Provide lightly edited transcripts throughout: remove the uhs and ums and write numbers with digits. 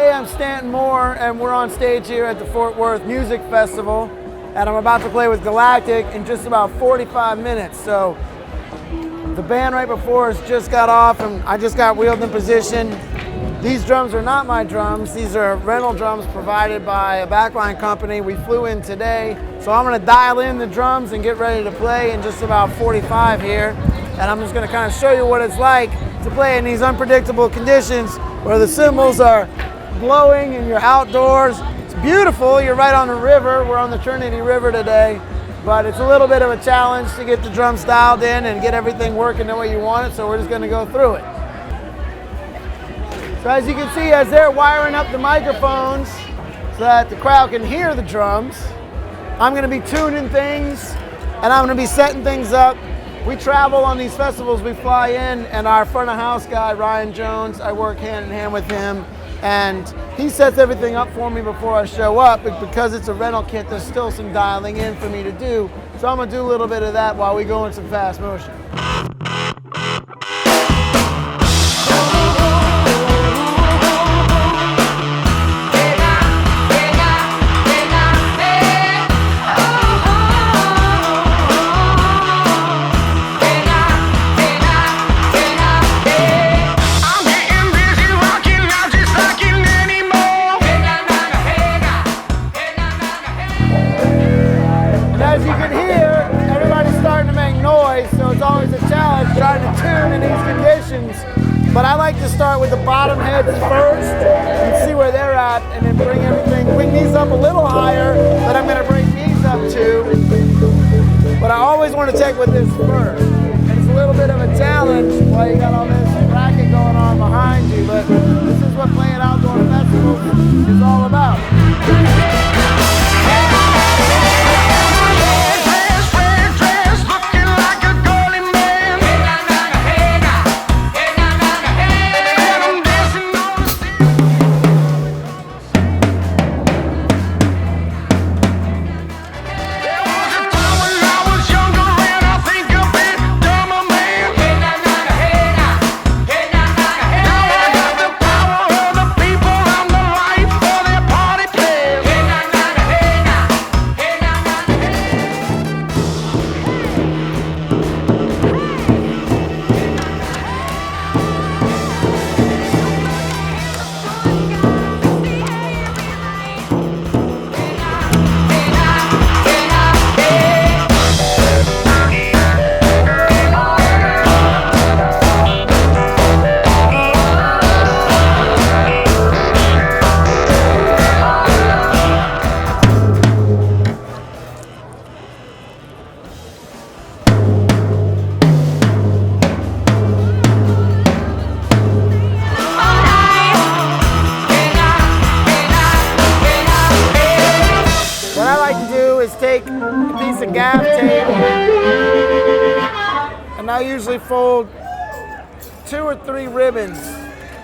Hey, I'm Stanton Moore, and we're on stage here at the Fort Worth Music Festival, and I'm about to play with Galactic in just about 45 minutes. So the band right before us just got off, and I just got wheeled in position. These drums are not my drums. These are rental drums provided by a backline company. We flew in today, so I'm gonna dial in the drums and get ready to play in just about 45 here. And I'm just gonna kind of show you what it's like to play in these unpredictable conditions where the cymbals are blowing and you're outdoors. It's beautiful, you're right on the river. We're on the Trinity River today, but it's a little bit of a challenge to get the drums dialed in and get everything working the way you want it, so we're just gonna go through it. So as you can see, as they're wiring up the microphones so that the crowd can hear the drums, I'm gonna be tuning things and I'm gonna be setting things up. We travel on these festivals, we fly in, and our front of house guy, Ryan Jones, I work hand in hand with him, and he sets everything up for me before I show up. But because it's a rental kit, there's still some dialing in for me to do. So I'm gonna do a little bit of that while we go in some fast motion. As you can hear, everybody's starting to make noise, so it's always a challenge trying to tune in these conditions. But I like to start with the bottom heads first and see where they're at, and then bring these up a little higher, but I'm going to bring these up too. But I always want to check with this first. And it's a little bit of a challenge while you got all this racket going on behind you, but this is what playing outdoor festivals is all about. Is take a piece of gaff tape, and I usually fold 2 or 3 ribbons.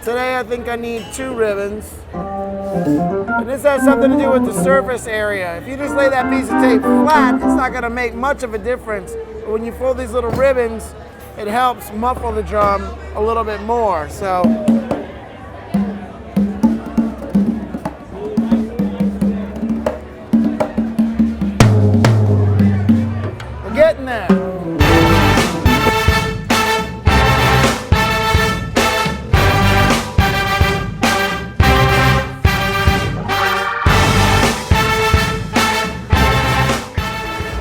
Today I think I need 2 ribbons. And this has something to do with the surface area. If you just lay that piece of tape flat, it's not going to make much of a difference. But when you fold these little ribbons, it helps muffle the drum a little bit more. So getting there.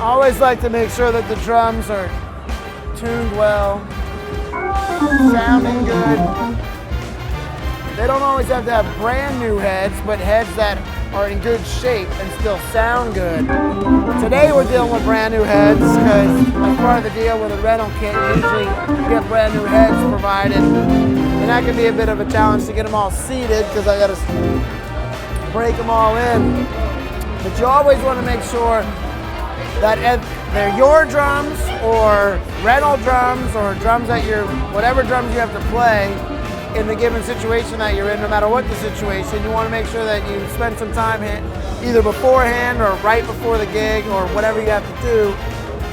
I always like to make sure that the drums are tuned well, sounding good. They don't always have to have brand new heads, but heads that are in good shape and still sound good. Today we're dealing with brand new heads because as part of the deal with a rental kit, usually you get brand new heads provided, and that can be a bit of a challenge to get them all seated because I got to break them all in. But you always want to make sure that they're your drums or rental drums or drums that whatever drums you have to play in the given situation that you're in, no matter what the situation. You want to make sure that you spend some time either beforehand or right before the gig or whatever you have to do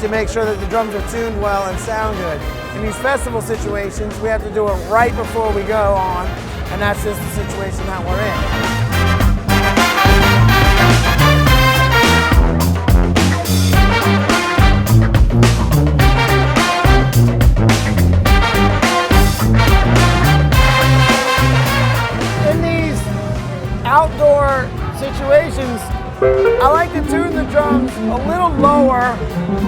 to make sure that the drums are tuned well and sound good. In these festival situations, we have to do it right before we go on and that's just the situation that we're in. Outdoor situations, I like to tune the drums a little lower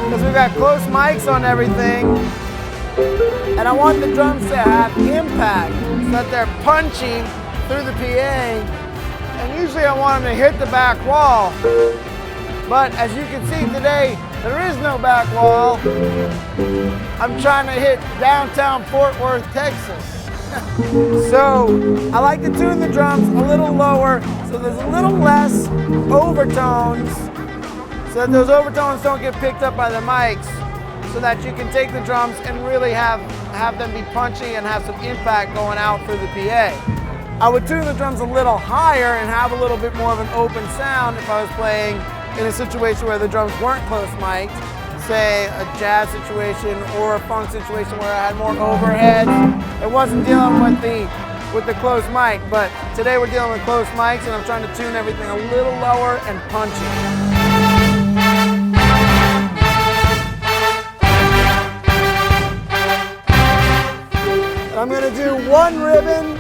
because we've got close mics on everything, and I want the drums to have impact so that they're punchy through the PA, and usually I want them to hit the back wall, but as you can see today, there is no back wall. I'm trying to hit downtown Fort Worth, Texas. So I like to tune the drums a little lower so there's a little less overtones so that those overtones don't get picked up by the mics, so that you can take the drums and really have them be punchy and have some impact going out through the PA. I would tune the drums a little higher and have a little bit more of an open sound if I was playing in a situation where the drums weren't close mic'd, say a jazz situation or a funk situation where I had more overhead. It wasn't dealing with the close mic, but today we're dealing with close mics and I'm trying to tune everything a little lower and punchy. I'm going to do one ribbon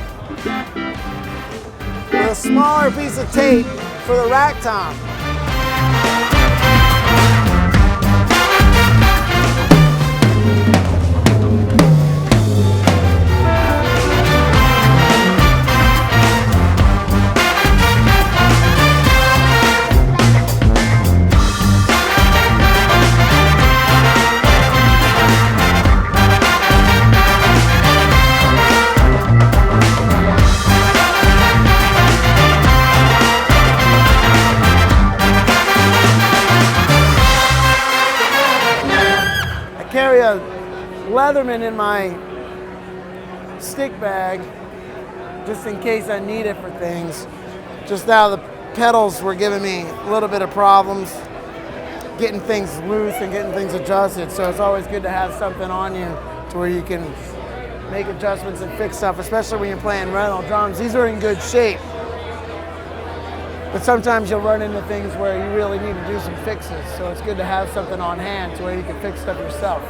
with a smaller piece of tape for the rack tom. Carry a Leatherman in my stick bag just in case I need it for things. Just now the pedals were giving me a little bit of problems getting things loose and getting things adjusted, so it's always good to have something on you to where you can make adjustments and fix stuff, especially when you're playing rental drums. These are in good shape, but sometimes you'll run into things where you really need to do some fixes, so it's good to have something on hand to where you can fix stuff yourself.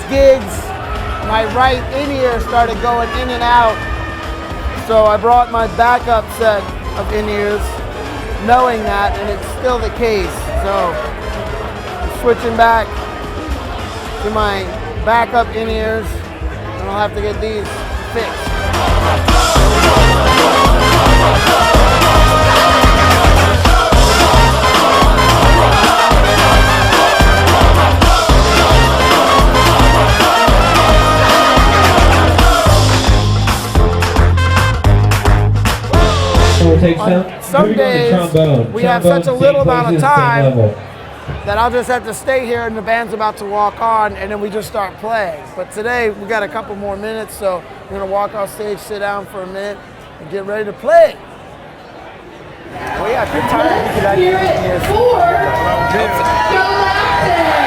Gigs, my right in-ear started going in and out, so I brought my backup set of in-ears knowing that, and it's still the case. So I'm switching back to my backup in-ears, and I'll have to get these fixed. On some days, we have such a little amount of time that I'll just have to stay here and the band's about to walk on and then we just start playing. But today, we got a couple more minutes, so we're gonna walk off stage, sit down for a minute, and get ready to play. Well, yeah, good time. Hear it for Galactic!